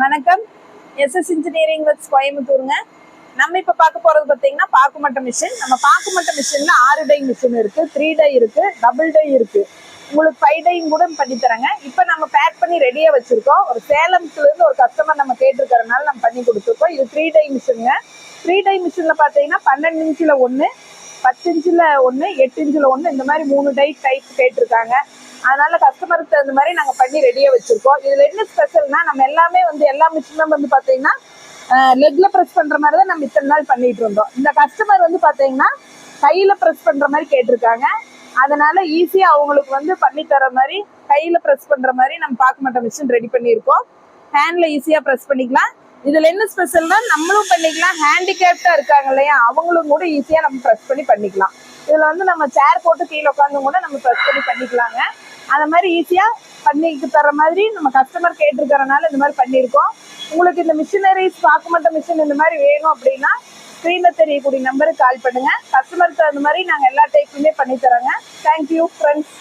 வணக்கம். SS engineering works கோயம்புத்தூருங்க. நம்ம இப்ப பார்க்க போறது பாத்தீங்கன்னா பாக்குமட்ட மிஷின். நம்ம பாக்குமட்ட மிஷின்ல 6 டை மிஷின் இருக்கு, 3 டை இருக்கு, டபுள் டை இருக்கு, உங்களுக்கு 5 டையும் கூட பண்ணி தரேங்க. இப்ப நம்ம பேக் பண்ணி ரெடியா வச்சிருக்கோம். ஒரு சேலம்ல இருந்து ஒரு கஸ்டமர் நம்ம கேட்டிருக்கறதுனால நம்ம பண்ணி கொடுத்துருக்கோம். இது 3 டை மிஷினுங்க. 3 டை மிஷின்ல பாத்தீங்கன்னா 12 இன்ச்சுல 1, 10 இன்ச்சுல 1, 8 இன்ச்சுல 1, இந்த மாதிரி 3 டை டைப் கேட்டிருக்காங்க. அதனால கஸ்டமருக்கு தகுந்த மாதிரி நாங்க பண்ணி ரெடியா வச்சிருக்கோம். இதுல என்ன ஸ்பெஷல்னா, நம்ம எல்லாமே எல்லா மிஷினும் பாத்தீங்கன்னா லெக்ல பிரஸ் பண்ற மாதிரி தான் நம்ம இத்தனை நாள் பண்ணிட்டு இருந்தோம். இந்த கஸ்டமர் பாத்தீங்கன்னா கையில பிரஸ் பண்ற மாதிரி கேட்டிருக்காங்க. அதனால ஈஸியா அவங்களுக்கு பண்ணி தர மாதிரி கையில பிரஸ் பண்ற மாதிரி நம்ம பாக்குமட்ட மிஷின் ரெடி பண்ணியிருக்கோம். ஹேண்ட்ல ஈஸியா பிரஸ் பண்ணிக்கலாம். இதுல என்ன ஸ்பெஷல்னா, நம்மளும் பண்ணிக்கலாம், ஹேண்டிகேப்டா இருக்காங்க இல்லையா, அவங்களும் கூட ஈஸியா நம்ம பிரஸ் பண்ணி பண்ணிக்கலாம். இதுல நம்ம சேர் போட்டு கீழே உட்காந்து கூட நம்ம பிரஸ் பண்ணி பண்ணிக்கலாங்க. அந்த மாதிரி ஈஸியா பண்ணிட்டு தர மாதிரி நம்ம கஸ்டமர் கேட்டிருக்கறனால இந்த மாதிரி பண்ணியிருக்கோம். உங்களுக்கு இந்த மிஷினரிஸ் பாக்குமட்ட மிஷின் இந்த மாதிரி வேணும் அப்படின்னா ஸ்கிரீன்ல தெரியக்கூடிய நம்பருக்கு கால் பண்ணுங்க. கஸ்டமருக்கு தகுந்த மாதிரி நாங்க எல்லா டைப்புமே பண்ணி தரோங்க. Thank you friends.